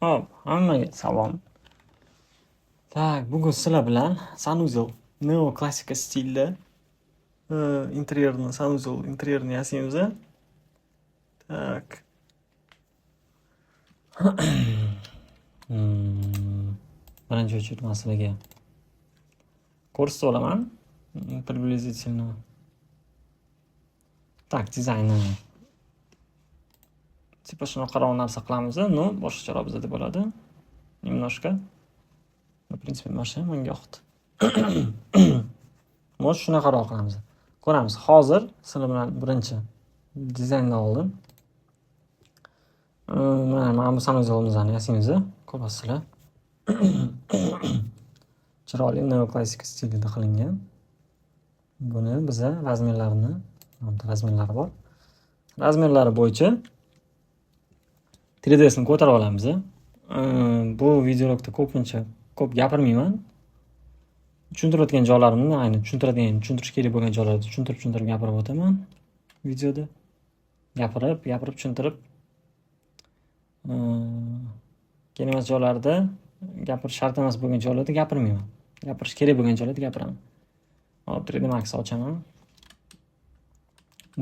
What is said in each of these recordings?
Hop, hammaga salom. Tak, bugun sizlar bilan Sanuzel neoklassika stilda Sanuzel interyerini yasaymiz. Tak. Birinchi очередь men sizlarga ko'rsatib olaman. Приблизительно. Так, dizayni. Типа shunaqaroq narsa qilamiz, но boshqacharoq bizda bo'ladi. Немножко. В принципе, mana menga yoqdi. Mo'sh shunaqaroq qilamiz. Ko'ramiz. Hozir sizlar bilan birinchi dizaynni oldim. Mana bu Sanuzelimizni yasaymiz. Ko'rasizlar. Chiroyli neoklassika stilida qilingan. Buni biza razmerlari bor. Razmerlari bo'yicha 3D'sni ko'tarib olamiz. Bu videolarda ko'p gapirmayman. Tushuntiradigan joylarimni, ayni tushuntirish kerak bo'lgan joylarda tushuntirib gapirib o'taman videoda. Gapirib tushuntirib kerak emas joylarda, gapirish shart emas bo'lgan joylarda gapirmayman. Gapirish kerak bo'lgan joylarda gapiraman. Hop, 3D Max ochaman.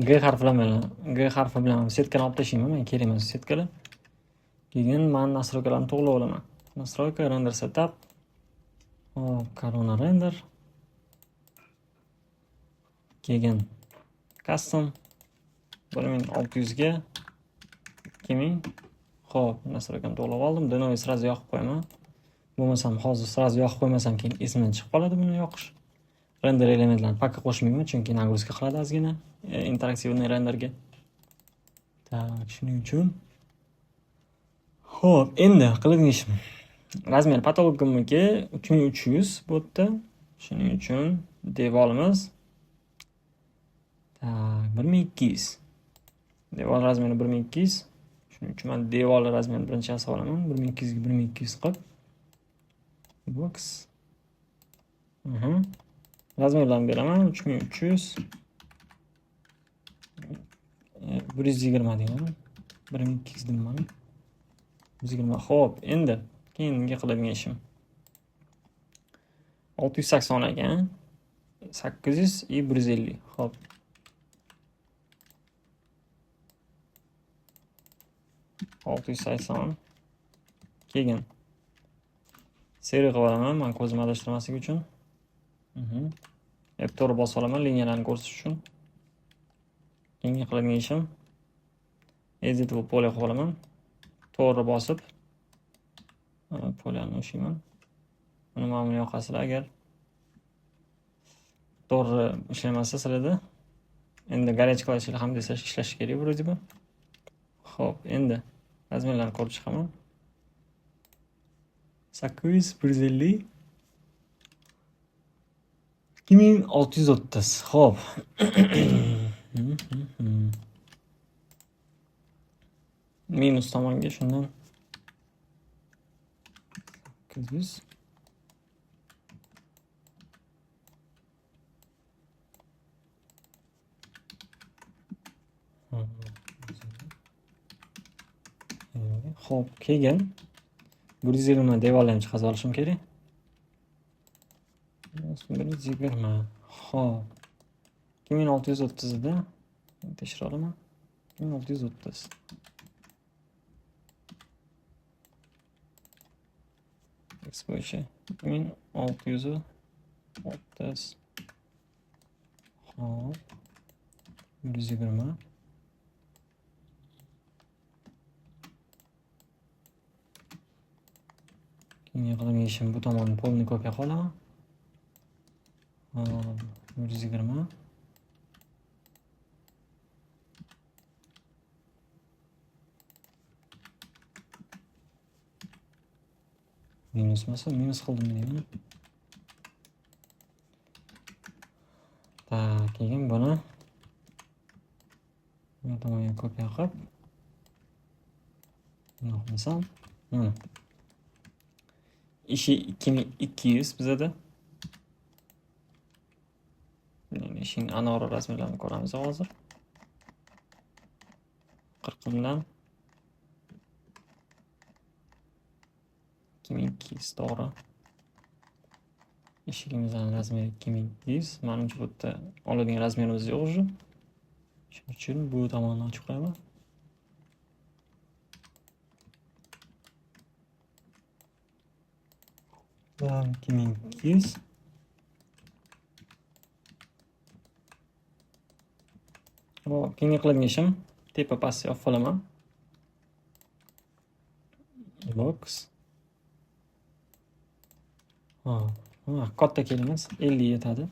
G harfi bilan setkani olib tashlayman. Men kerak emas setkalar. Keyin men nastroykalarni to'g'rilab olaman. Nastroyka, render setup. Hop, Corona render. Keyin custom 1600 ga 2000. Hop, nastroykani to'g'rilab oldim. Denoy sразу yoqib qo'yaman. Bo'lmasam hozir sразу yoqib qo'ymasam keyin esimdan chiqib qoladi buni yoqish. Render elementlarni pakka qo'shmayman, chunki nagruzka qiladi ozgina interaktivniy renderga. Tak, shuning uchun. Xo'p, endi qiladigan ishim. Razmer patologimniki 3300 bu yerda. Shuning uchun devolimiz tak 1200. Devol razmeri 1200. Shuning uchun men devol razmerini birinchi yasab olaman. 1200 ga 1200 qilib. Box. Razmerlarni beraman 3300. 120 deyman. 1200 deyman. 120. Xo'p, endi keyingi qiladigan ishim 680 ekan. 800 и 150. Xo'p. Keyin seriya qilib olaman, men ko'zim adashtirmasligi uchun. F4 bosib olaman liniyalarni ko'rsatish uchun. Keyingi qiladigan ishim editable polya qilib olaman. To'g'ri bosib polyani o'shayman. Buni mana yoqasizlar agar to'g'ri ishlamasa sizlarda endi garech qilishlar ham desa ishlashi kerak vроде бы. Xo'p, endi razmerlarni ko'rib chiqaman. 800, 150, 2630. Xo'p. Minus tomonga shundan 800. Xo'p, keyin 120 devorlarni chiqazib olishim kerak. 120. Xo'p. 2630 da tekshira olaman. 2630. X bo'yicha 2630. Xo'p. 120. Keyin qiladigan ishim bu tomonni polni kopiya qilaman. 120. Minus qildim deyman. Tak, keyin buni bu tomonga kopiya qilib buni qilsam, ishi 2200 bizada. Ishning anori razmerlarini ko'ramiz hozir. 40 dan 2200 to'g'ri. Eshigimizning razmeri 2200. Menimcha bu yerda oladigan razmerimiz yo'q уже. Shuning uchun bu tomonni ochib qo'yaman. Va 2200. Hop, keyingi qiladigan ishim tepa pastga olib qolaman. Box. Katta kelamiz, 50 yetadi.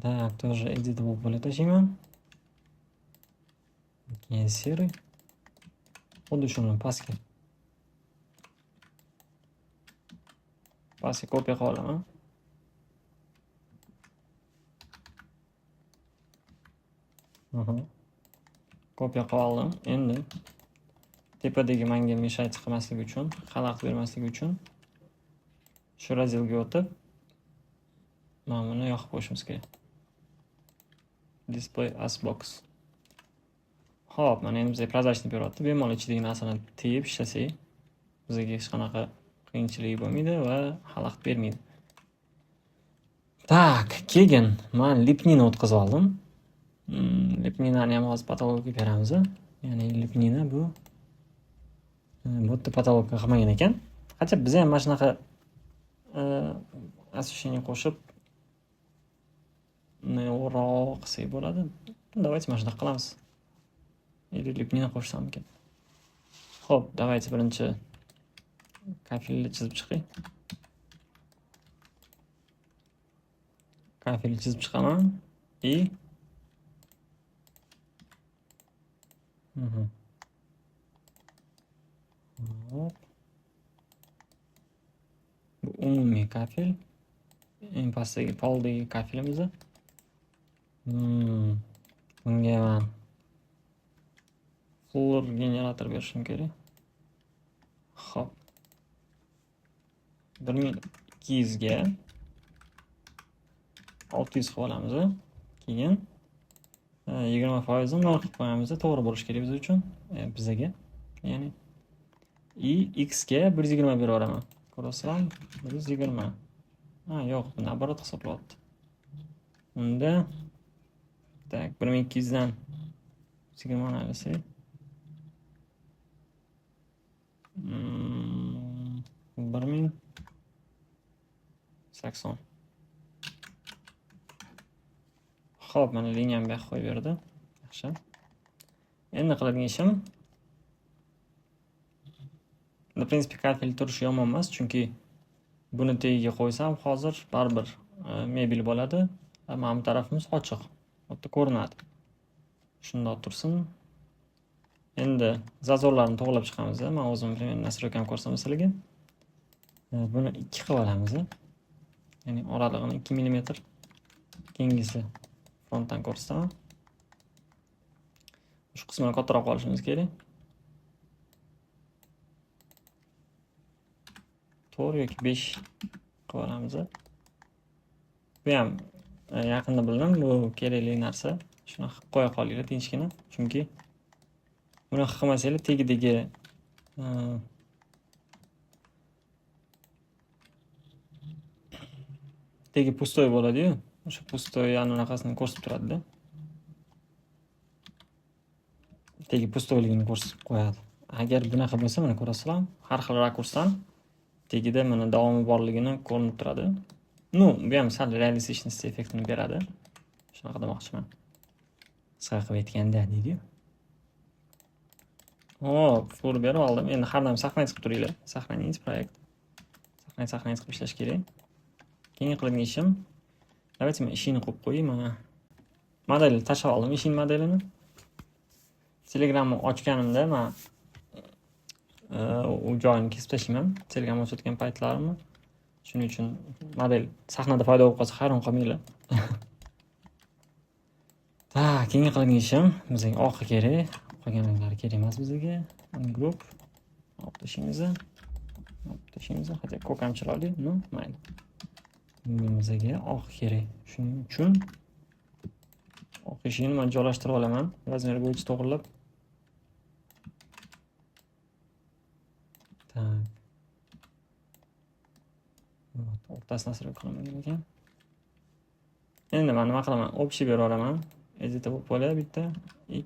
Так, тоже editable bo'lib tashlayman. Keyin serый. Xuddi shuni pastga kopiya qilib olaman. Kopiya qilib oldim. Endi tepadagi menga meshayt qilmasligi uchun, xalaqit bermasligi uchun shu razdelga o'tib mana buni yoqib qo'yishimiz kerak. Display as box. Xo'p, mana endi bizga prozrachni beryapti. Bemalol ichidagi narsani tiyib ishlasak, bizga hech qanaqa qiyinchilik bo'lmaydi va xalaqit bermaydi. Tak, keyin men lipnini o'tkazib oldim. Lipninani ham hozir patologga beramiz. Ya'ni lipnina bu yerda patologga qilmagan ekan. Qancha biz ham mana shunaqa asosini qo'shib o'roq qilsak bo'ladi. Давайте mana shunaqa qilamiz. Или lipnina qo'shsam ekan. Xo'p, давайте birinchi kafilni chizib chiqay. Kafilni chizib chiqaman и Hop. Bu umumiy kafil. Eng pastdagi poldagi kafilimiz. Bunga men floor generator berishim kerak. Hop. 1200 ga 600 qilib olamiz. Keyin 20% narx qo'yamiz. To'g'ri bo'lishi kerak biz uchun, bizga. Ya'ni x ga 120 berib yuboraman. Ko'rasizlarmi? 120. Yo'q, naborot hisoblayapti. Unda tak 1200 dan 120 olsak 1080. Xo'p, mana liniyani bu yoqqa qo'yib berdi. Yaxshi. Endi qiladigan ishim в принципе kafil turishi yomon emas, chunki buni tagiga qo'ysam hozir baribir mebel bo'ladi. Mana bu tarafimiz ochiq. Hatto ko'rinadi. Shundoq tursin. Endi zazorlarni to'g'rilab chiqamiz. Men o'zim примерно настройкам ko'rsaman sizlarga. Buni 2 qilib olamiz. Ya'ni oralig'ini 2 mm. Keyingisi frontdan ko'rsataman. Shu qismini kattaroq olishimiz kerak. 4 yoki 5 qilib olamiz. Bu ham yaqinda bildim, bu kerakli narsa. Shuni qilib qo'ya qolinglar tinchgina, chunki buni qilmasanglar tagidagi tagi pustoy bo'ladi-yu. O'sha pustoy anaqasini ko'rsatib turadi-da. Tagi pustoyligini ko'rsatib qo'yadi. Agar bunaqa bo'lsa, mana ko'rasizlarmi? Har xil rakursdan tagida mana davomi borligini ko'rinib turadi. Bu ham sal realistichность effektini beradi. Shunaqa demoqchiman. Qisqa qilib aytganda deydi-yu. Hop, floor berib oldim. Endi har doim saqlanib qilib turinglar. Saqlaningiz proyekt. Saqlanib qilib ishlash kerak. Keyin qiladigan ishim, давайте men ishini qo'yib qo'yay. Mana modelni tashlab oldim, ishin modelini. Telegramni ochganimda men u joyini kesib tashlayman. Telegram ochayotgan paytlarimni. Shuning uchun model sahnada paydo bo'lib qolsa hayron qolmanglar. Keyin qiladigan ishim, bizga oqi kerak. Qolganlari kerak emas bizga. Group olib tashlaymiz. Hozir ko'k ham chiroyli, mayli. Bizga oq kerak. Shuning uchun oq ishini men joylashtirib olaman. Razmer bo'yicha to'g'rilab. Tak. o'rtasini asrab qilmagan ekan. Endi men nima qilaman? Общий berib olaman. Edit bo'lib qoladi bitta.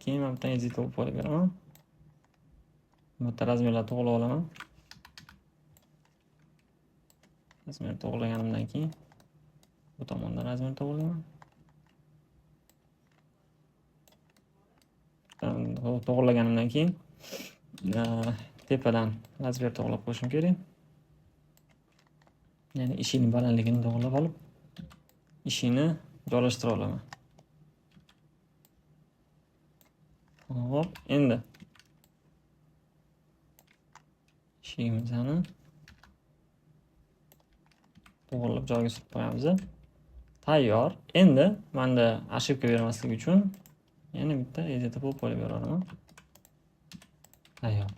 Keyin men bitta edit bo'lib qolib beraman. Bu yerda razmerlarni to'g'rilab olaman. Razmer to'g'rilaganimdan keyin bu tomondan razmer to'g'rilayman. To'g'rilaganimdan keyin tepadan razmer to'g'rilab qo'yishim kerak. Ya'ni eshikning balandligini to'g'rilab olib, eshikni joylashtira olaman. Hop, endi eshigimizni to'g'rilab joyiga surib qo'yamiz. Tayyor. Endi menda ошибка bermaslik uchun yana bitta edit bo'lib qo'yib beraman. Tayyor.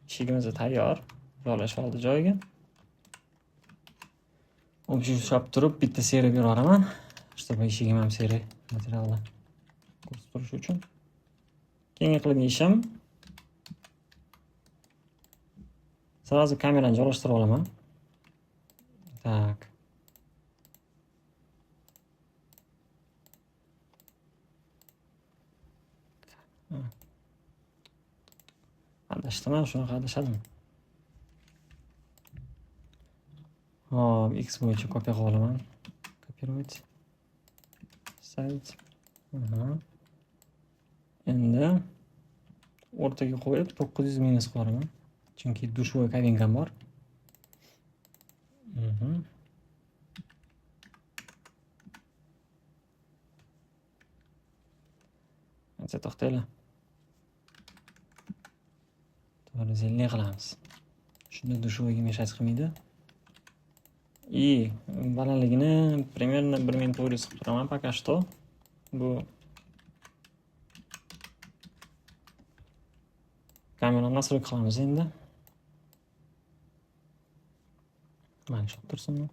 Eshigimiz tayyor. Joylashib oldi joyiga. Ushlab turib bitta seriya beraman, чтобы eshigim ham seriya materialda ko'rsatib turish uchun. Keyingi qilgan ishim sразу kamerani joylashtirib olaman. Tak. Adashdimmi? Shunaqa adashadimmi? Hop, X bo'yicha kopiya qilib olaman. Kopировать. Ставить. Endi o'rtaga qo'yib 900 minus qo'yaman. Chunki dushovoy kabinkam bor. Hozir to'xtaylar. 450 qilamiz. Shunda dushovoyga meshach qilmaydi. И balandligini примерно 1400 qilib turaman пока что. Bu kamerani nasib qilamiz endi. Mana shu tursinmi?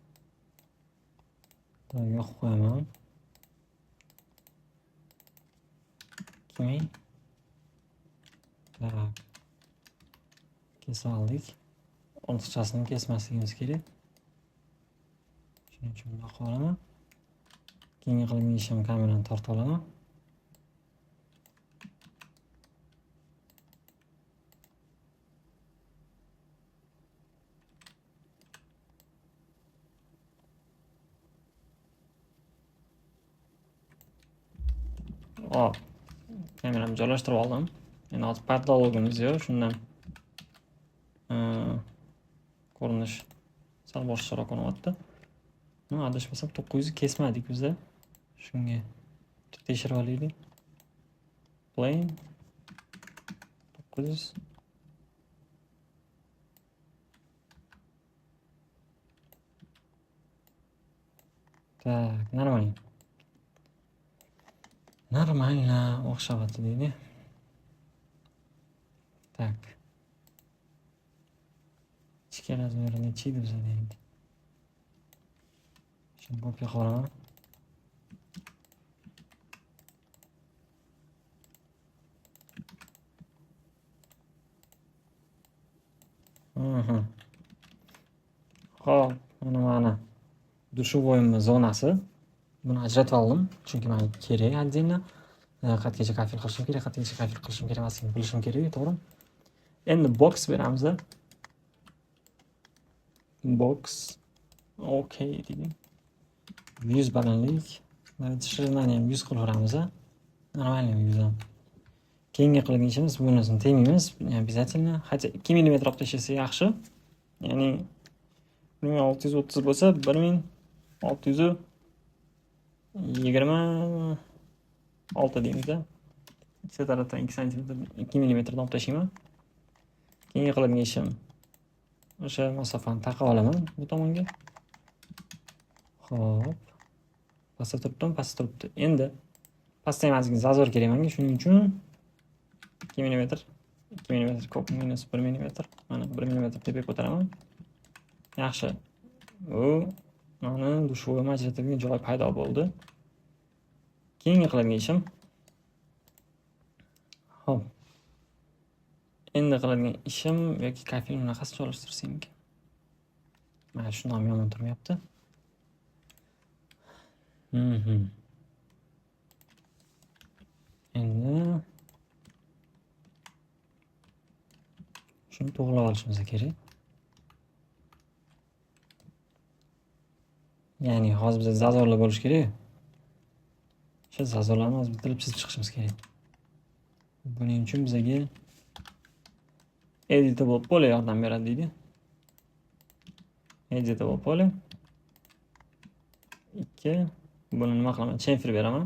Yo'q qo'yaman. Keyin tak. Kesib oldik. Ortiqchasini kesmasligimiz kerak. Shuning uchun bunday qilib keyingi qilgan ishim kamerani tortib olaman. Hop, kameramni joylashtirib oldim. Endi hozir patologimiz yo'q, shundan ko'rinish sal boshqaroq ko'rinyapti. Adashmasam 900 kesmadik bizda. Shunga tekshirib olaylik. Plane 900. Tak, нормально. Нормально o'xshabadi deydi. Tak. Ichki razmeri necha edi bizda endi? Shuni kopiya qilib olaman. Hop, mana dushovoyimiz zonasi. Buni ajratib oldim, chunki men kerak отдельно. Qayergacha kafil qilishim kerak, qayergacha kafil qilishim kerak emasligini bilishim kerak, to'g'ri? Endi box beramiz. Box. Okay deydi. 100 balandlik. Shirnani ham 100 qilib beramiz. Нормально 100 ham. Keyingi qilgan ishimiz bunisini tegmaymiz, обязательно. Хотя 2 mm olib tashlasa yaxshi. Ya'ni 1630 bo'lsa 1626 deymiz-da. Ikkita tarafdan 2 cm 2 mm olib tashlayman. Keyingi qilgan ishim o'sha masofani taqib olaman bu tomonga. Hop. Pastda turibdi. Endi pastda emasligini zazor kerak menga, shuning uchun 2 mm ko'p minus 1 mm. Mana 1 mm tepaga ko'taraman. Yaxshi. Mana dushovoy ajratilgan joy paydo bo'ldi. Keyingi qilgan ishim hop. Endi qiladigan ishim yoki kafil bunaqasi joylashtirsak ekan. Mana shundan ham yomon turmayapti. Mhm. Endi shuni to'g'rilab olishimiz kerak. Ya'ni hozir bizda zazorlar bo'lishi kerak. O'sha zazorlarni hozir bitirib chizib chiqishimiz kerak. Buning uchun bizga editable poly yordam beradi deydi. Editable poly 2. Buni nima qilaman? Chamfer beraman.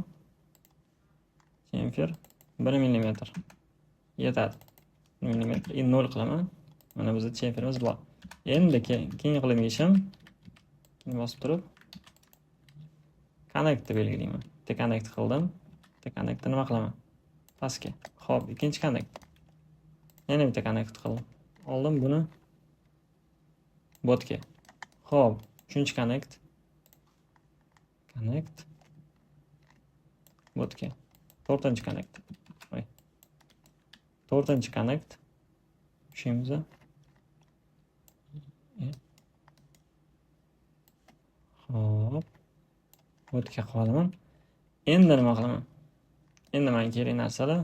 Chamfer 1 mm yetadi. 1 mm 0 qilaman. Mana bizda chamferimiz bor. Endi keyingi qiladigan ishim bosib turib connect belgilayman. Bitta connect qildim. Bitta connectni nima qilaman? Pastga. Xo'p, ikkinchi connect. Yana bitta connect qildim. Oldim buni botga. Xo'p, uchinchi connect. Connect botga. To'rtinchi connect. Voy. To'rtinchi connect. Shimiz. Xo'p. Botga qolaman. Endi nima qilaman? Endi menga kerak narsalar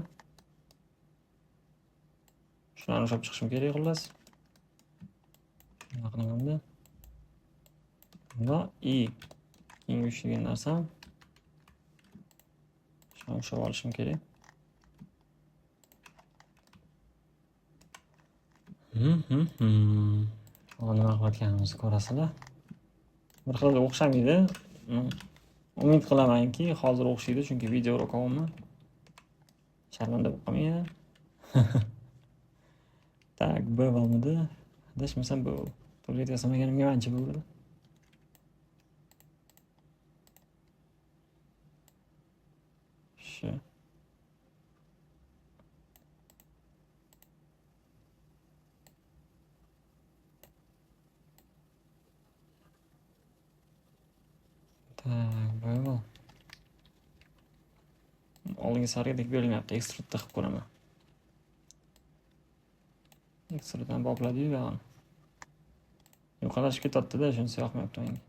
shularni olib chiqishim kerak xullas. Nima qilaman-da? Va eng uchlagan narsam shuni olib olishim kerak. Hozir nima qilayotganimizni ko'rasizlar. Bir xil o'xshamaydi. Umid qilamanki, hozir o'xshaydi, chunki video uruqaman. Sharmanda bo'lib qolmayman. Tak, B bo'lmadi. Adashmasam bu. To'g'ri yasaganimga ancha bo'ldi. Shu. Tak, bo'ldi. Oldingi sargidek berilmayapti. Extrude qilib ko'raman. Extrudedan bopladi-yu bog'ni. Yo'qolashib ketadi-da, shunisi yoqmayapti menga.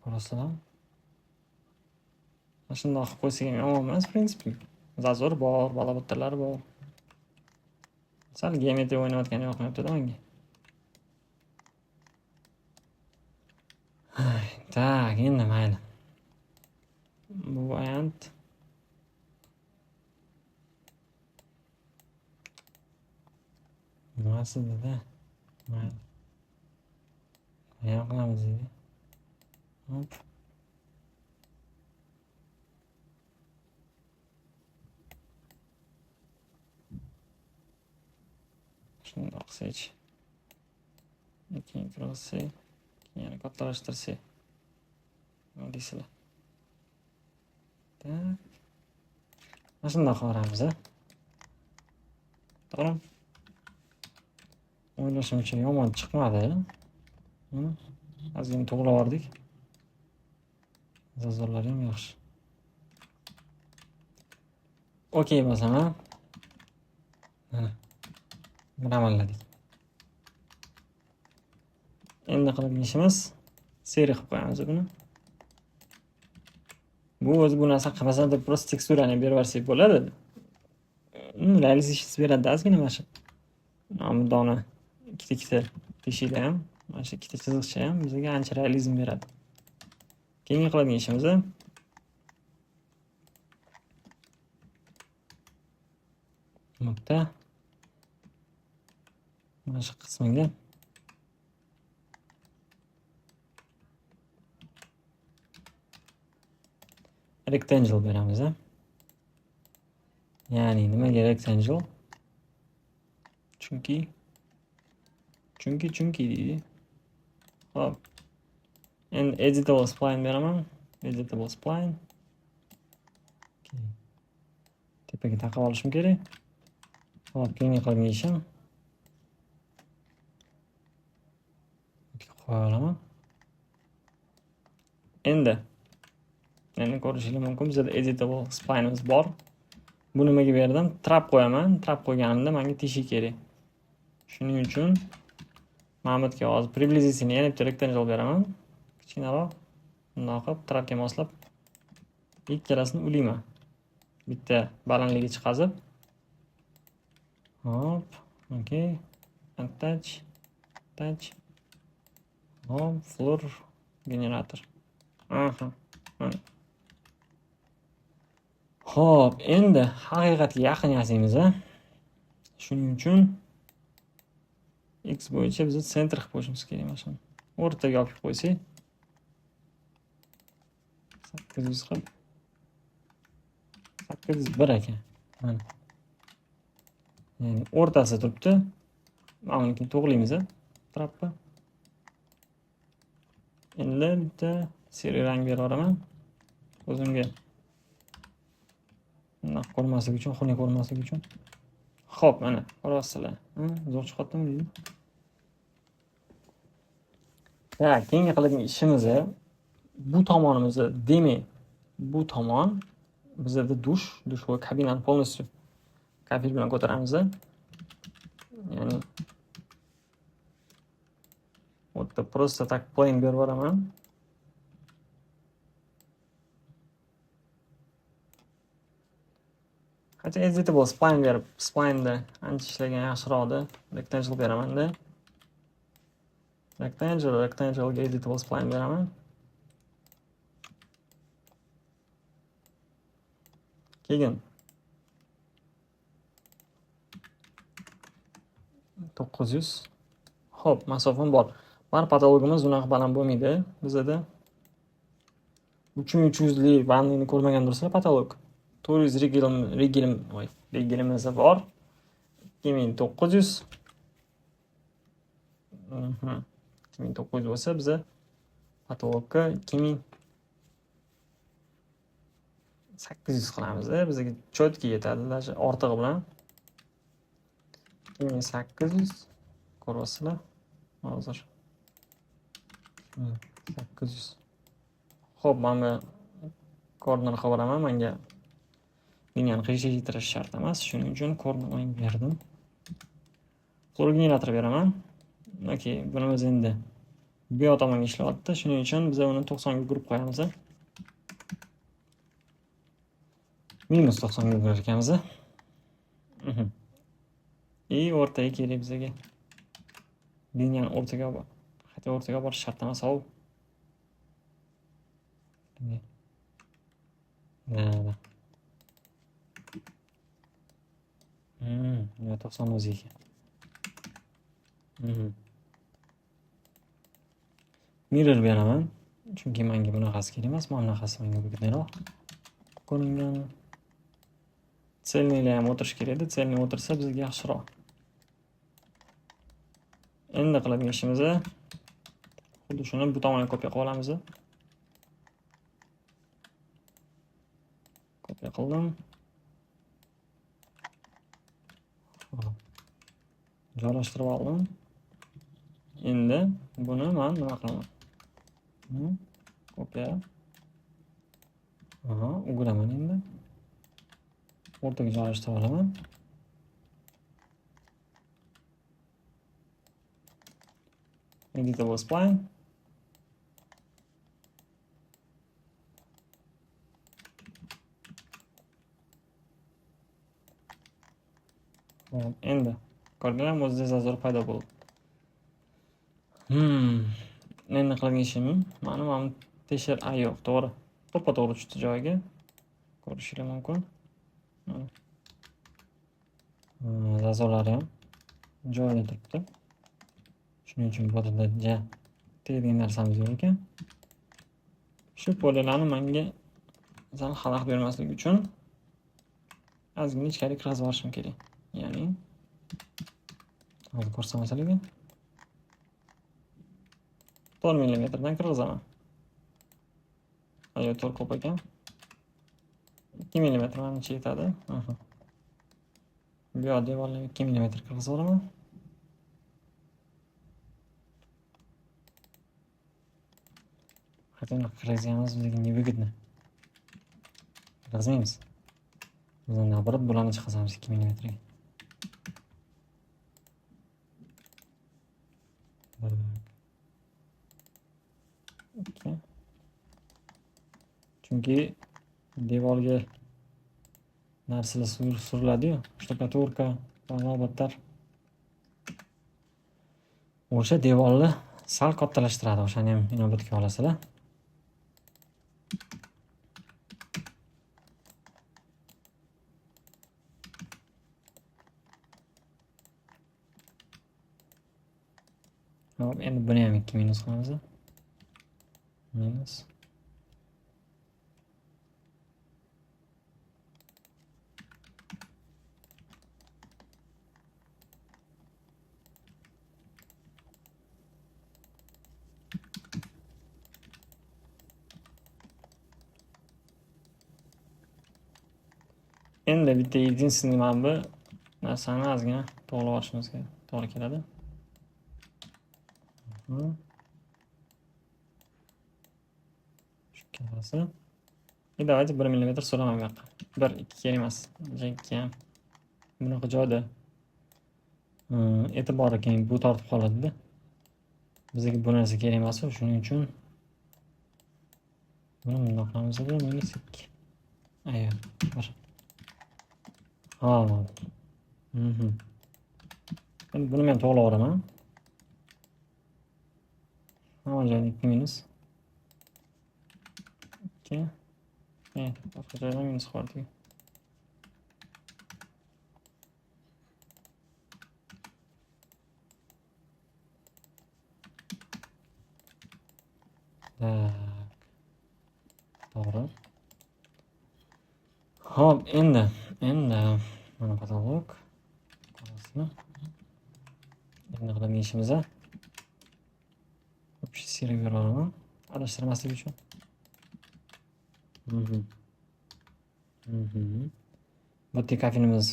Ko'rasizlar. Mana shunday qilib qo'ysak ham yomon emas, prinsipli. Zazor bor, balabottalar bor. Sal geometriya o'ynayotgani yoqmayapti-da menga. Tak, endi mayli. Bu variant nimasi dedi? Mayli. Nima qilamiz dedi? Hop. Shuni qilsak. Keyin qilsak, yana kattalashtirsak. Nima deysizlar? Tak. Mana shunday qilamiz, a? To'g'rimi? O'ylashimcha yomon chiqmadi. Ozgina to'g'rilaverdik. Zazorlar ham yaxshi. Okey bo'lsam, ha? Mana. Mukammalladik. Endi qiladigan ishimiz seriya qilib qo'yamiz buni. Bu o'zi bu narsa qilmasa deb prosta teksturani berib yuborsak bo'ladi. Realistik beradi ozgina mana shu. Nomidoni ikkita teshikda ham, mana shu ikkita chiziqcha ham bizga ancha realizm beradi. Keyingi qiladigan ishimiz nuqta mana shu qismiga rectangle beramiz. Ya'ni nimaga rectangle? Chunki deydi. Hop. Endi editable spline beraman. Editable spline. Tepaga taqib olishim kerak. Hop, keyingi qilgan ishim qo'ya olaman. Endi Endi ko'rishingiz mumkin, bizda editable spline'imiz bor. Bu nimaga berdim? Trap qo'yaman. Trap qo'yganimda menga teshik kerak. Shuning uchun mana bu yerga hozir приблизительно yana bitta rectangle beraman. Kichkinaroq. Bundoq qilib trapga moslab ikkalasini ulayman. Bitta balandligi chiqazib. Hop, okey. Attach. Hop, floor generator. Aha. Mana. Xo'p, endi haqiqatga yaqin yasaymiz, a? Shuning uchun x bo'yicha biz center qilib qo'yishimiz kerak mana shuni. O'rtaga olib qo'ysak 800 qilib 801 ekan. Mana. Ya'ni o'rtasi turibdi. Mana buni to'g'rilaymiz, a? Trapni. Endi bitta seri rang berib yuboraman. O'zimga ko'rmaslik uchun, xunuk ko'rmaslik uchun. Xo'p, mana, ko'ryapsizlar. Zo'r chiqyaptimi? Ha, keyingi qiladigan ishimiz bu tomonimizni demak, bu tomon bizda dush va kabinani полностью kafel bilan ko'taramiz. Ya'ni o'tda просто так plain berib yuboraman. Qancha editable spline berib, spline'da ancha ishlagan yaxshiroqda rectangle beraman-da. Rectangle'ga editable spline beraman. Keyin 900. Xo'p, masofam bor. Bar patologimiz unaqa baland bo'lmaydi. Bizda 3300 lik bandini ko'rmagan dursa patolog. 400 regilimiz bor. 2900. 2900 bo'lsa biz patologga 2800 qilamiz. Bizga cho'tki yetadi, даже ortig'i bilan. 2800 ko'ryapsizlar. Hozir 800. Xo'p, mana corner qilib beraman. Menga liniyani qiyshiq yetirish shart emas. Shuning uchun corner berdim. Floor generator beraman. Okey, bunimiz endi bu yoq tomonga ishlayapti. Shuning uchun biz uni 90 ga urib qo'yamiz. -90 ga urar ekanmiz. O'rtaga kerak bizga. Liniyani o'rtaga bor. Hatto o'rtaga borish shart emas, ov. Mana. 90 o'zi ekan. Mirror beraman. Chunki menga bunaqasi kerak emas, mana bunaqasi menga bug'doyroq ko'ringan. Selnilar ham o'tirish kerak edi. Selni o'tirsa bizga yaxshiroq. Endi qiladigan ishimiz xuddi shuni bu tomonga kopiya qilib olamiz. Kopiya qildim. Joylashtirib oldim. Endi buni men nima qilaman? Kopiya. Uguraman endi. O'rtaga joylashtirib olaman. Editable spline. Endi ko'rdinglarmi, o'zida zazor paydo bo'ldi. Endi qilgan ishim mana tekshir, yo'q, to'g'ri. To'g'ri tushdi joyiga. Ko'rishingiz mumkin. Zazorlari ham joyida turibdi. Shuning uchun bu yerda tegadigan narsamiz yo'q ekan. Shu polyalarni menga xalaqit bermaslik uchun ozgina ichkari kirgizib olishim kerak. Ya'ni hozir ko'rsatmasligim 4 mm dan kirgizaman. Ayo, 4 ko'p ekan. 2 mm menimcha yetadi. Bu yoq devorlarga 2 mm kirgizib olaman. Хотя kirgizganimiz bizga невыгодно. Yozmaymiz. Biz naborot bularni chiqazamiz 2 millimetrga. Chunki devorga narsalar suriladi-yu, shtukaturka va navbatlar o'sha devorni sal kattalashtiradi. O'shani ham inobatga olasizlar. Hop, endi buni ham 2 minus qilamiz. Minus. Endi bitta единственный mana bu narsani ozgina to'g'rilab olishimizga to'g'ri keladi. Shu kelasi. Давайте 1 millimetr so'raman bu yoqqa. 1 2 kerak emas. 2 ham. Bunaqa joyda e'tibori keyin bu tortib qoladi-da. Bizga bu narsa kerak emas, shuning uchun buni bundoq qilamiz-da, -2. Ayyo, 1. Hop. Endi buni men to'g'rilaveraman. Hamma joyda 2 minus. 2. Boshqa joyda minus qo'ydik. To'g'ri. Hop, endi mana patolog qorasini endi qilib ishimiz. Общий server beraman, adashtirmaslik uchun. Bu kafelimiz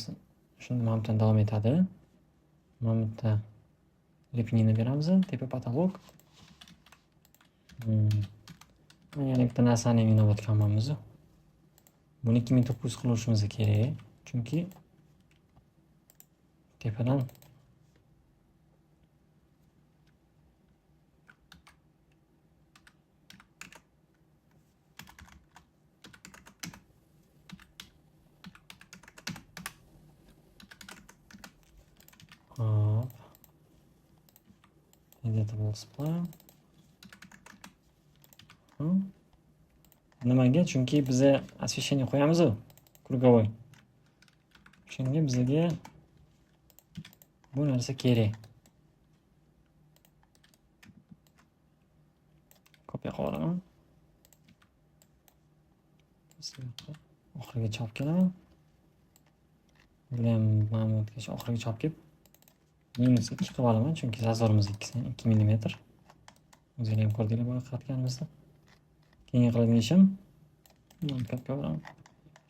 shunda mana bundan davom etadi. Mana bitta lipnini beramiz, tepa patolog. Yana bitta narsani inobatga olamiz. Buni 2900 qilishimiz kerak, chunki tepadan hop editable display. Nimaga? Chunki biz освещение qo'yamiz, krugovoy. Shunga bizga bu narsa kerak. Kopiya qilib oxiriga chop kelaman. Buni ham ma'lumotgacha oxiriga chop kelib minus 2 qilib olaman, chunki zazorimiz 2 millimetr. O'zinglar ham ko'rdinglar bu qatganimizda. Keyin qiladigan ishim kopiya olaman.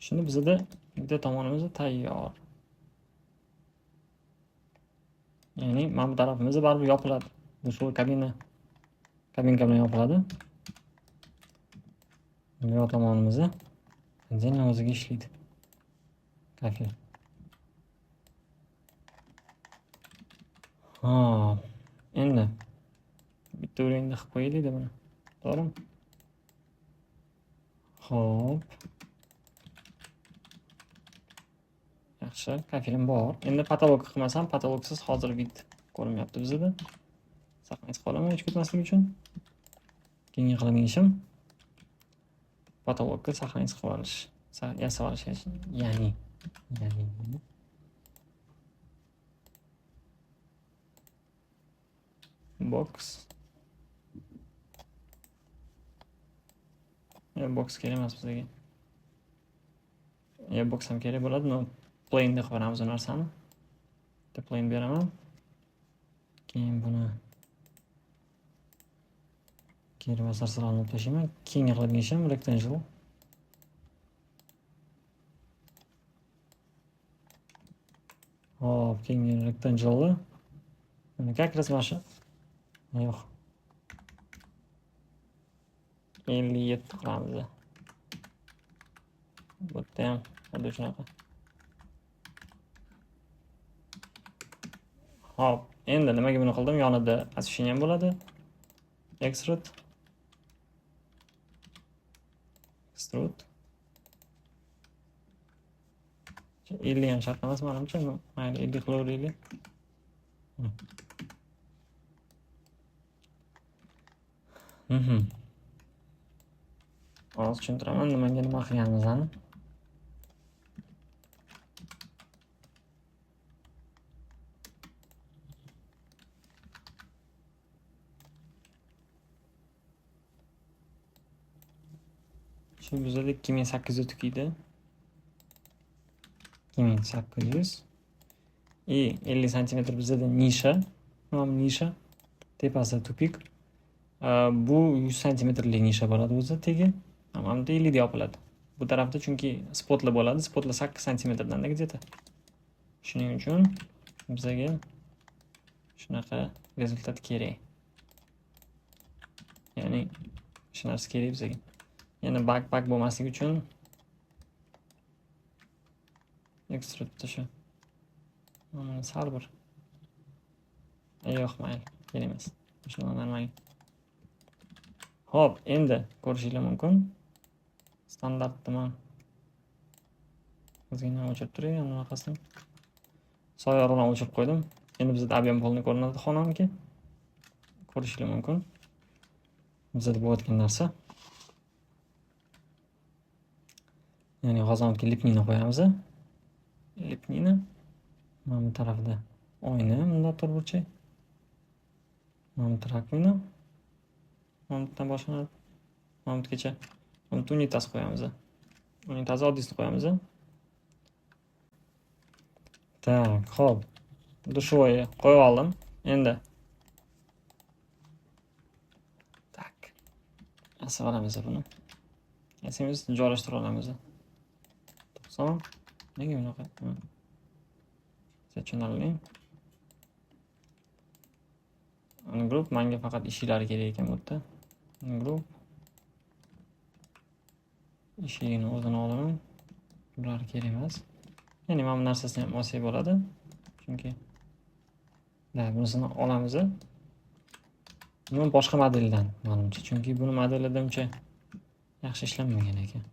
Shunda bizda bitta tomonimiz tayyor. Ya'ni mana bu tarafimiz baribir yopiladi. Bu shu kabinka bilan yopiladi. Bu tomonimiz benzin o'ziga ishlaydi. Kafel. Endi bitta o'rinda qilib qo'yaylik buni. To'g'rimi? Xo'p. Yaxshi, kafelim bor. Endi patolog qilmasam, patologsiz hozir vid ko'rinmayapti bizda. Saqlanib qolaman hech ketmaslik uchun. Keyingi qiladigan ishim patologga saqlanib qilib olish. Yasab olish, ya'ni box. Box kerak emas bizga. Box ham kerak bo'ladi, no plane deb qo'yamiz u narsani. Bitta plane beraman. Keyin buni kerak va sarsalarni olib tashlayman. Keyingi qiladigan ishim rectangle. Hop, keyingi rectangle. Mana как раз mana yo'q. 57 qilamiz. Bu yerda ham xuddi shunaqa. Hop, endi nimaga buni qildim? Yonida освещение ham bo'ladi. Extrude. 50 ham shart emas menimcha. Mayli 50 qilaveraylik. Hozir tushuntiraman nimaga nima qilganimizni. Shu bizada 2800 tukiydi. 2800. 50 cm bizada nisha. Mana nisha. Tepasi tupik. Bu 100 cmlik nisha bo'ladi o'zi tegi. Mana 50 da yopiladi. Bu tarafda chunki spotlar bo'ladi. Spotlar 8 cm-dan где-то. Shuning uchun bizga shunaqa rezultat kerak. Ya'ni shu narsa kerak bizga. Yana bak bo'lmasligi uchun ekstrudda shu. Sal bir. Yo'q, mayli, kerak emas. Shuni normal. Hop, endi ko'rishingiz mumkin. Standartman. O'zingni o'chirib turing, anaqasini. Soyarni o'chirib qo'ydim. Endi bizda объем polni ko'rinadi xonamga. Ko'rishingiz mumkin. Bizda bo'layotgan narsa. Ya'ni g'azonga lipnina qo'yamiz. Lipnina. Mana bu tarafda oyna, bunda turburchak. Mana bu rakovina. Mana bundan boshlanadi. Mana bungacha. Mana bu unitaz qo'yamiz. Unitazni oddiysini qo'yamiz. Так, xo'p. Dushovoy qo'yib oldim. Endi. Tak. Asab olamiz buni. Asimiz joylashtirib olamiz. 90. Nega bunaqa? Tushunarli. Grup menga faqat ishiklari kerak ekan bu yerda. Grup ishigini o'zini olaman. Bular kerak emas. Ya'ni mana bu narsasini ham olsak bo'ladi. Chunki bunisini olamiz. Buni boshqa modeldan menimcha, chunki buni modelida uncha yaxshi ishlanmagan ekan.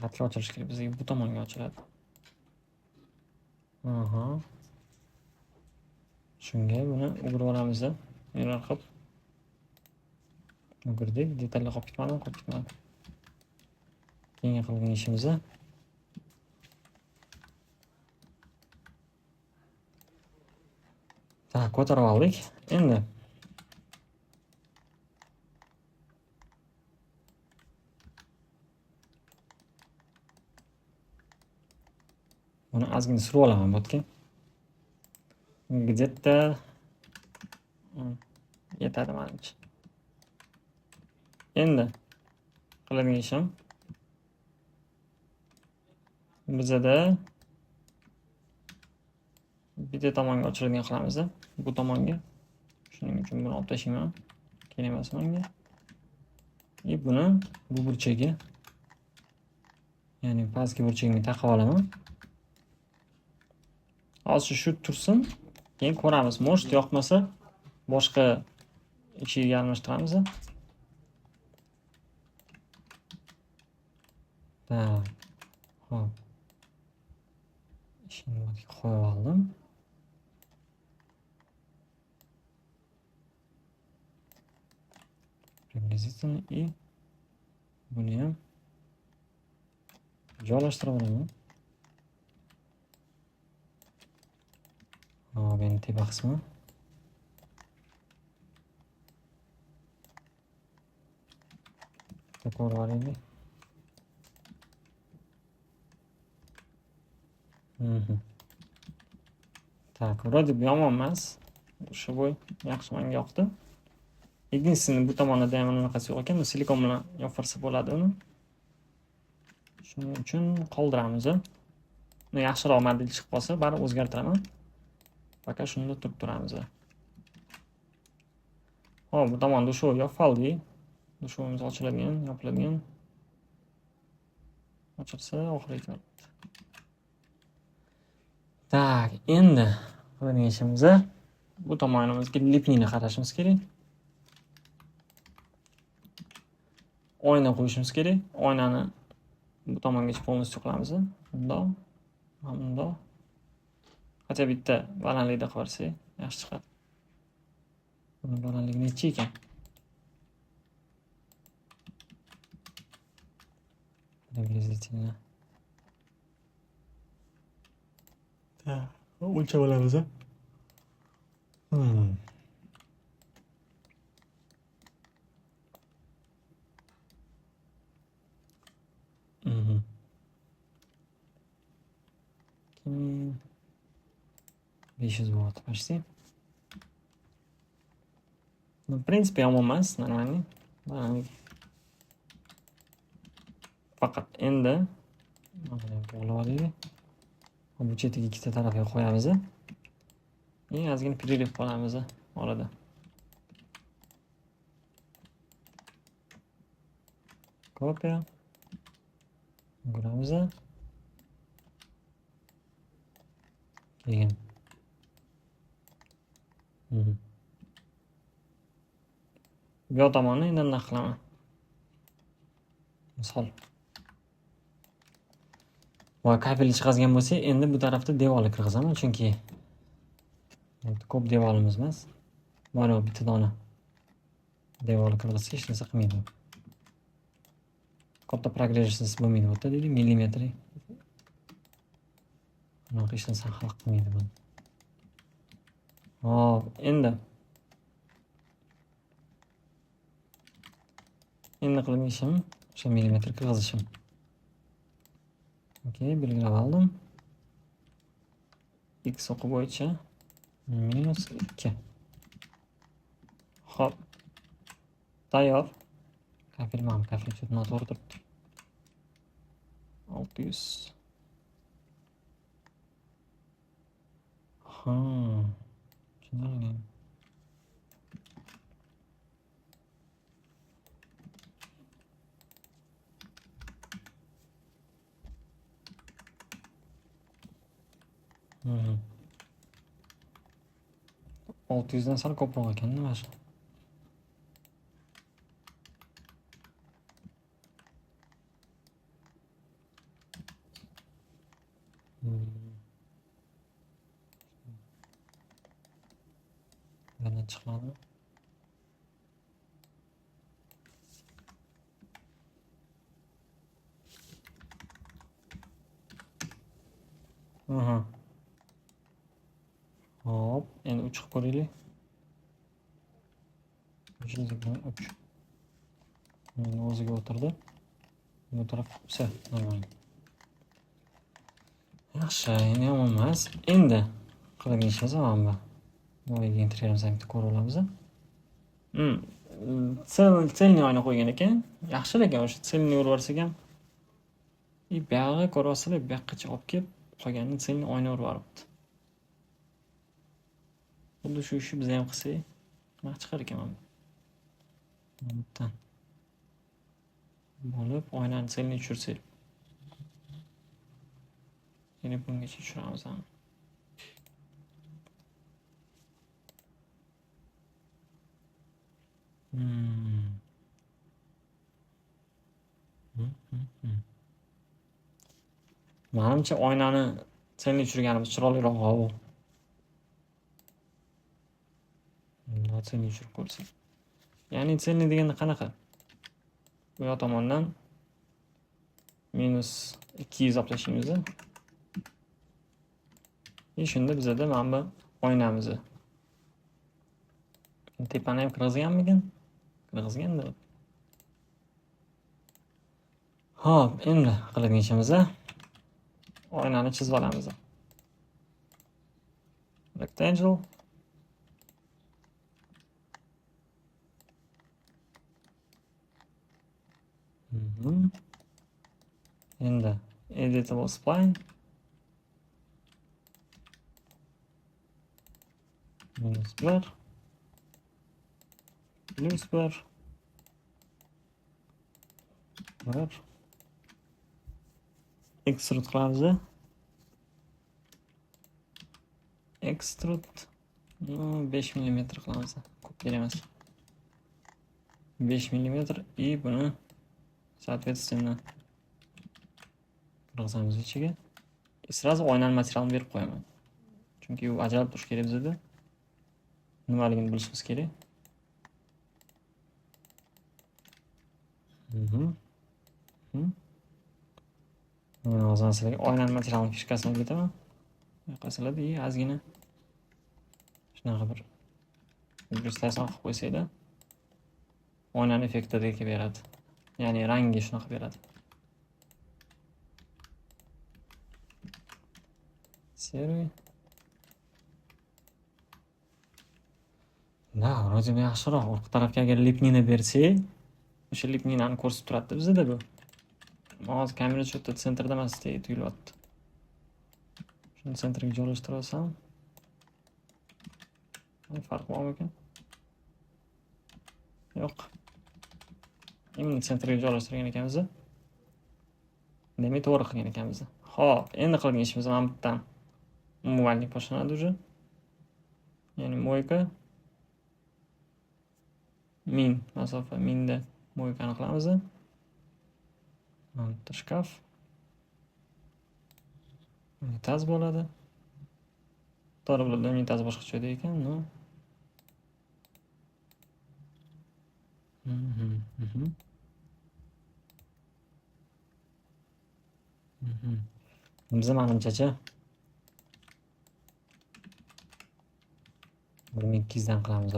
Xatga ochilish kerak, bizga bu tomonga ochiladi. Aha. Shunga buni o'girib olamiz. Mirror qilib. O'girdik, detallar qolib ketmadi. Keyingi qilgan ishimiz. Tak, ko'tarib oldik. Endi buni ozgina surib olaman bu yerga. Где-то yetadi menimcha. Endi qiladigan ishim bizada bitta tomonga ochiladigan qilamiz. Bu tomonga. Shuning uchun buni olib tashlayman. Kerak emas menga. Buni bu burchaga, ya'ni pastki burchagimga taqib olaman. Hozir shu tursin. Keyin ko'ramiz. Может, yoqmasa boshqa ichiga almashtiramiz. Так. Hop. Ishni qo'yib oldim. Приблизительно и buni ham joylashtirib olaman. Hop, endi tepa qismi. Ko'rib olaylik. Так, vроде бы yomon emas. O'sha bo'y yaxshi menga yoqdi. Единственное, bu tomonida ham anaqasi yo'q ekan, silikon bilan yopirsa bo'ladi uni. Shuning uchun qoldiramiz. yaxshiroq model chiqib qolsa, baribir o'zgartiraman. Faqat shunda turib turamiz. Hop, bu tomonda shu yopildi. Dushimiz ochiladigan, yopiladigan. Ochilsa, oxiriga keldi. Tak, endi qiladigan ishimiz bu tomonimizga lipnini qarashimiz kerak. Oyna qo'yishimiz kerak. Oynani bu tomongacha polностью qilamiz. Bundoq, bundoq. Qancha bitta balandlikda qilsak, yaxshi chiqadi. Buni balandligi necha ekan? Приблизительно. Так, o'lchab olamiz. Mhm. 500 Вт почти. Ну, в принципе, yomon emas, нормальный. Faqat endi bog'lab olaylik. Bu chetiga ikkita tarafga qo'yamiz. Ozgina перерыв qolamiz orada. Kopiya. Quramiz. Keyin. Bu yoq tomonni endi nima qilaman? Misol. Va kabelni chiqazgan bo'lsa, endi bu tarafda devorni kirgizaman, chunki ko'p devorimiz emas. Mana bitta dona devorni kirgizsa hech narsa qilmaydi. Katta progressiyasi bo'lmaydi bu yerda deydi, millimetr. Mana hech narsa hal qilmaydi buni. Hop, endi qilgan ishim o'sha millimetr kirgizishim. Okey, belgilab oldim. X o'qi bo'yicha -2. Hop. Tayyor. Kafir chet noto'g'ri turibdi. 600. Ha. Tushunarli. Hmm. 600 dan sal ko'proq ekan, nima shu? Bundan chiqmadi. Hop, endi 3 qilib ko'raylik. 3. Endi o'ziga o'tirdi. Bu taraf bo'lsa, normal. Yaxshi, endi yomon emas. Endi qiladigan ishimiz mana bu. Voyaga interyerimizni bitta ko'rib olamiz. Selni oyna qo'ygan ekan. Yaxshi lekin o'sha selni urib yuborsak ham. Bu yoqqa ko'rasizlar, bu yoqqacha olib kelib qolganini selni oyna urib yuboribdi. Xuddi shu ishni biz ham qilsak, nima chiqar ekan mana. Bundan bo'lib oynani selni tushirsak. Yana bungacha tushiramiz ham. Menimcha oynani selni tushirganimiz chiroyliroq bu. Selni tushirib ko'rsak. Ya'ni selni deganda qanaqa? Bu yoq tomondan -200 olib shunda bizada mana bu oynamiz. Tepani ham kirgizganmikin? Kirgizganda. Hop, endi qiladigan ishimiz oynani chizib olamiz. Rectangle. Endi editable spline. minus 1 plus 1 1 extrude qilamiz. Extrude 5 mm qilamiz. Ko'p kerak emas. 5 mm и buni соответственно kirgizamiz ichiga. Sразу oynani materialini berib qo'yaman. Chunki u ajralib turish kerak bizda. Nimaligini bilishimiz kerak. Hozir sizlarga oynani materialini fishkasini o'rgataman. Yoqasiladi и ozgina shunaqa bir illüstratsiya qilib qo'ysanglar, oynani effektidagi beradi. Ya'ni rangi shunaqa beradi. Serый. Da, vроде бы yaxshiroq. Orqa tarafga agar lipnina bersak, o'sha lipninani ko'rsatib turadi bizda bu. Hozir kamera shu yerda sentrda emasdek tuyulyapti. Shuni sentrga joylashtirib olsam, farq bormi ekan? Yo'q. Endi sentrga joylashtirgan ekanmiz. Demak, to'g'ri qilgan ekanmiz. Xo'p, endi qilgan ishimiz mana bu yerdan umumiylik boshlanadi уже. Ya'ni mo'yka min masofa minda mo'ykani qilamiz. Mana bitta shkaf. Unitaz bo'ladi. To'g'ri bo'ladi, unitaz boshqa joyda ekan, no. Biza menimcha 1200 dan qilamiz.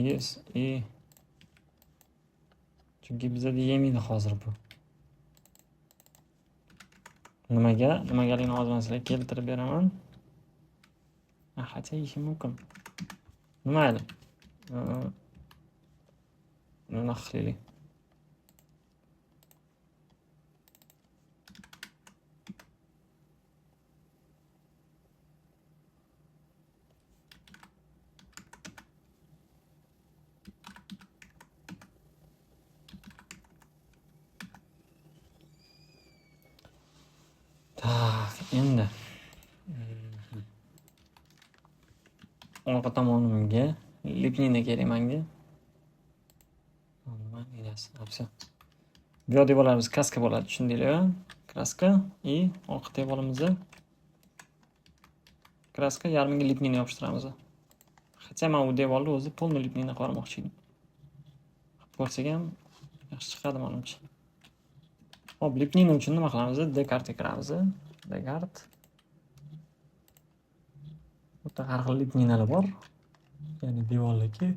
Yes, chunki bizda yemaydi hozir bu. Nimagaligini hozir men sizlarga keltirib beraman. Hatto yeyishi mumkin. Mayli. Nima qilaylik? Endi orqa tomonimga lipnina kerak menga. Nima deyasiz? Bo'psa. Bu yoq devorlarimiz kraska bo'ladi, tushundinglar? Kraska и orqa devorimizga kraska yarmiga lipnina yopishtiramiz. Hatto men u devorni o'zi polni lipnina qilib olmoqchi edim. Ko'rsak ham yaxshi chiqadi menimcha. Hop, lipnina uchun nima qilamiz? Dekartga kiramiz. Dekart. Bu yerda har xil lipninalar bor. Ya'ni devorlarga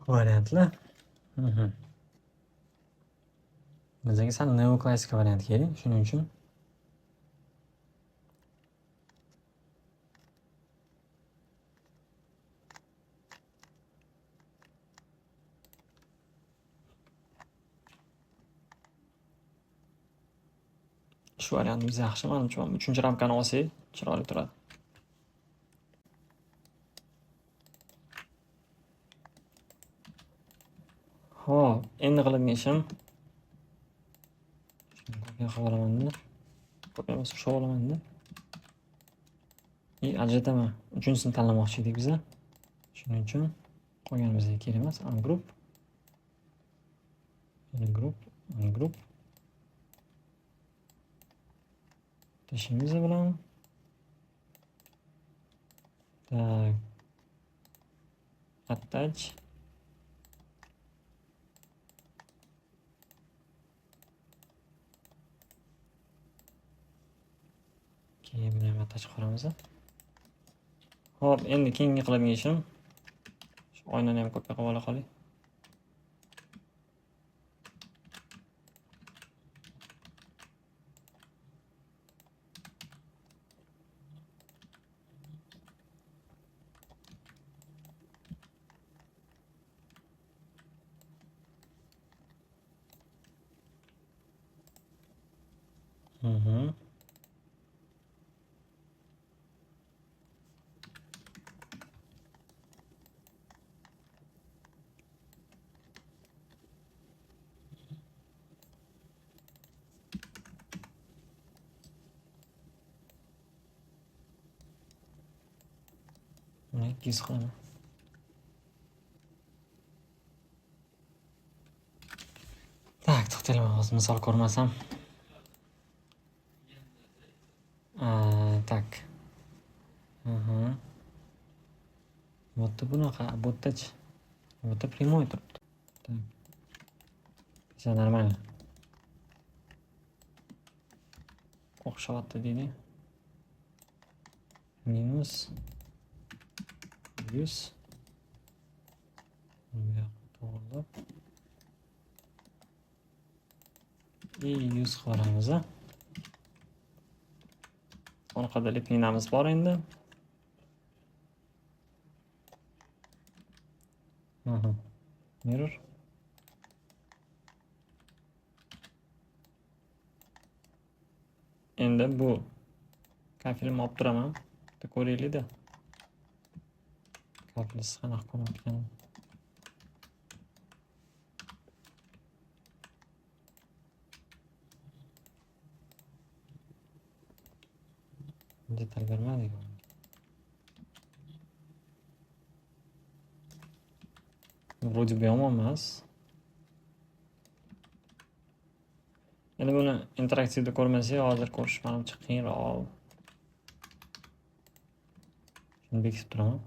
variantlar. Bizga sal neoklassik variant kerak, shuning uchun shu variantimiz yaxshi. Menimcha 3-ramkani olsak, chiroyli turadi. Xo'p, endi qiladigan ishim shunga qilib ko'p emas, ushlab olaman-da. Ajrataman. 3-sini tanlamoqchi edik biz. Shuning uchun qolganimizga kerak emas. Ungroup. Ungroup. Tashimiz bilan tak attach keyin buni ham attach qilamiz. Hop, endi keyingi qiladigan ishim shu oynani ham ko'pga qilib ola qoling. Mhm. Buni 200 qilaman. Tak, to'xtayman, hozir misol ko'rmasam. Tak. Aha. Bu yerda bunaqa, bu yerda-chi? Bu yerda прямой turibdi. Так. Все нормально. O'xshyapti deydi. Minus 100. Bu yoqqa to'g'rilab. И 100 qilamiz. Orqada lipinamiz bor endi. Aha. Mirror. Endi bu kafilimni olib turaman. Bitta ko'raylik-da. Kafilsiz qanaqa ko'rayotganini. Detal bermadik. Vроде бы yomon emas. Endi buni interaktivda ko'rmasak, hozir ko'rish menimcha qiyinroq. Shuni bekitib turaman.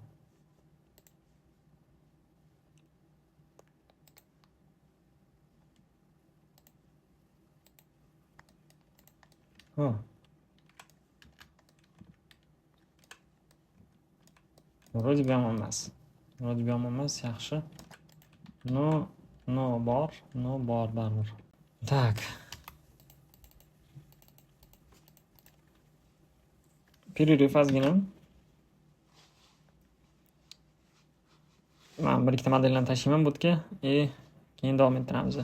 Ha. Vroде бы yomon emas. Vroде бы yomon emas, yaxshi. No bor baribir. Так. Перерыв ozgina. Men bir ikkita modellarni tashlayman bu yerga, keyin davom ettiramiz.